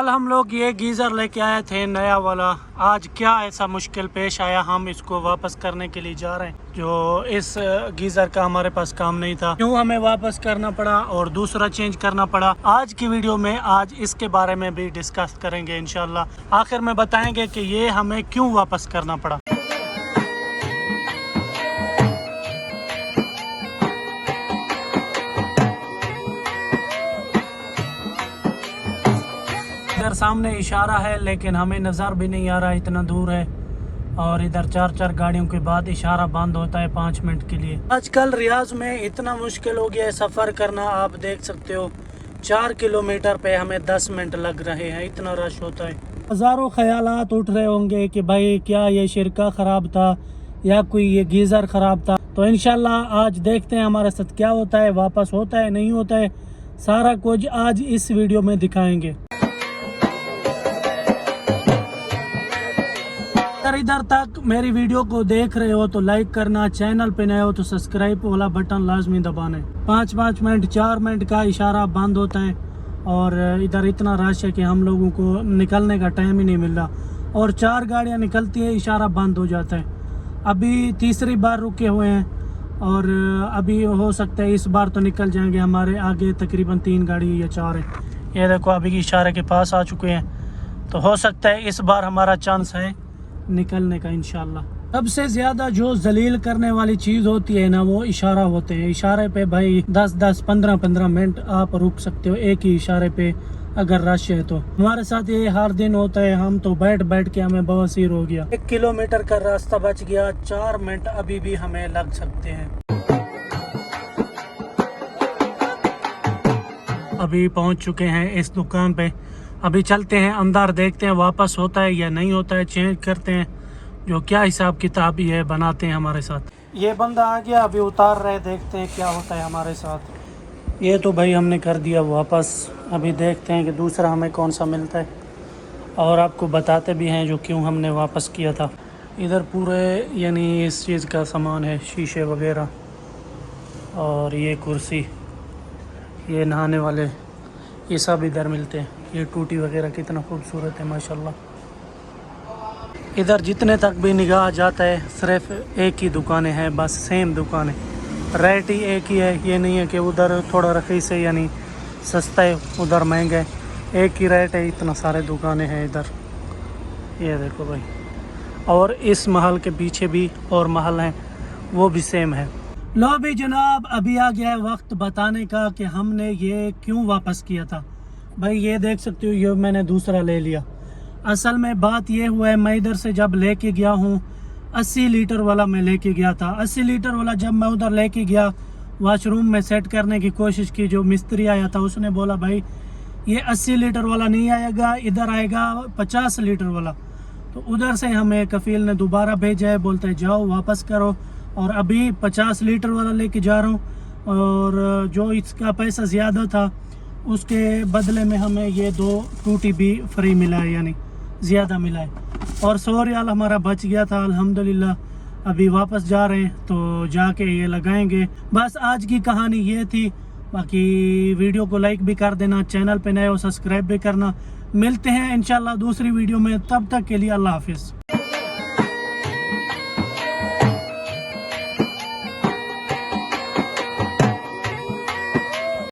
कल हम लोग ये गीज़र लेके आए थे नया वाला। आज क्या ऐसा मुश्किल पेश आया, हम इसको वापस करने के लिए जा रहे हैं। जो इस गीज़र का हमारे पास काम नहीं था, क्यों हमें वापस करना पड़ा और दूसरा चेंज करना पड़ा। आज की वीडियो में आज इसके बारे में भी डिस्कस करेंगे इंशाल्लाह। आखिर में बताएंगे कि ये हमें क्यों वापस करना पड़ा। इधर सामने इशारा है लेकिन हमें नज़र भी नहीं आ रहा, इतना दूर है। और इधर चार चार गाड़ियों के बाद इशारा बंद होता है 5 मिनट के लिए। आजकल रियाज में इतना मुश्किल हो गया है सफ़र करना, आप देख सकते हो 4 किलोमीटर पे हमें 10 मिनट लग रहे हैं, इतना रश होता है। हज़ारों ख्यालात उठ रहे होंगे कि भाई क्या ये शिरका ख़राब था या कोई ये गीज़र ख़राब था। तो इंशाल्लाह आज देखते हैं हमारे साथ क्या होता है, वापस होता है नहीं होता है, सारा कुछ आज इस वीडियो में दिखाएंगे। अगर इधर तक मेरी वीडियो को देख रहे हो तो लाइक करना, चैनल पे नए हो तो सब्सक्राइब वाला बटन लाजमी दबाना। 5-5 मिनट 4 मिनट का इशारा बंद होता है और इधर इतना रश है कि हम लोगों को निकलने का टाइम ही नहीं मिल रहा। और 4 गाड़ियां निकलती है, इशारा बंद हो जाता है। अभी तीसरी बार रुके हुए हैं और अभी हो सकता है इस बार तो निकल जाएंगे। हमारे आगे तकरीबन 3 गाड़ी या 4 है। ये देखो अभी इशारे के पास आ चुके हैं, तो हो सकता है इस बार हमारा चांस है निकलने का इंशाल्लाह। सबसे ज़्यादा जो जलील करने वाली चीज़ होती है ना, वो इशारा होते हैं। इशारे पे भाई 10-10 15-15 मिनट आप रुक सकते हो एक ही इशारे पे अगर रश है तो। हमारे साथ ये हर दिन होता है, हम तो बैठ बैठ के हमें बवासीर हो गया। 1 किलोमीटर का रास्ता बच गया, 4 मिनट अभी भी हमें लग सकते हैं। अभी पहुंच चुके हैं इस दुकान पे, अभी चलते हैं अंदर, देखते हैं वापस होता है या नहीं होता है, चेंज करते हैं। जो क्या हिसाब किताब ये बनाते हैं हमारे साथ। ये बंदा आ गया, अभी उतार रहे, देखते हैं क्या होता है हमारे साथ। ये तो भाई हमने कर दिया वापस, अभी देखते हैं कि दूसरा हमें कौन सा मिलता है और आपको बताते भी हैं जो क्यों हमने वापस किया था। इधर पूरे यानी इस चीज़ का सामान है, शीशे वगैरह, और ये कुर्सी, ये नहाने वाले, ये सब इधर मिलते हैं। ये टूटी वगैरह कितना खूबसूरत है माशाल्लाह। इधर जितने तक भी निगाह जाता है सिर्फ एक ही दुकानें हैं, बस सेम दुकानें, रेट ही एक ही है। ये नहीं है कि उधर थोड़ा रखीस है यानी सस्ता है उधर महंगा है, एक ही रेट है। इतना सारे दुकानें हैं इधर, ये देखो भाई। और इस महल के पीछे भी और महल हैं, वो भी सेम है। लो भी जनाब, अभी आ गया है वक्त बताने का कि हमने ये क्यों वापस किया था। भाई ये देख सकते हो, ये मैंने दूसरा ले लिया। असल में बात ये हुआ है, मैं इधर से जब लेके गया हूँ 80 लीटर वाला मैं लेके गया था। 80 लीटर वाला जब मैं उधर लेके गया, वॉशरूम में सेट करने की कोशिश की, जो मिस्त्री आया था उसने बोला भाई ये 80 लीटर वाला नहीं आएगा, इधर आएगा 50 लीटर वाला। तो उधर से हमें कफील ने दोबारा भेजा है, बोलते है जाओ वापस करो। और अभी 50 लीटर वाला लेके जा रहा हूँ और जो इसका पैसा ज़्यादा था उसके बदले में हमें ये 2 टूटी भी फ्री मिला है, यानी ज़्यादा मिला है। और 100 रियाल हमारा बच गया था अल्हम्दुलिल्लाह। अभी वापस जा रहे हैं तो जाके ये लगाएंगे। बस आज की कहानी ये थी। बाकी वीडियो को लाइक भी कर देना, चैनल पे नए हो सब्सक्राइब भी करना। मिलते हैं इंशाल्लाह दूसरी वीडियो में, तब तक के लिए अल्लाह हाफिज़।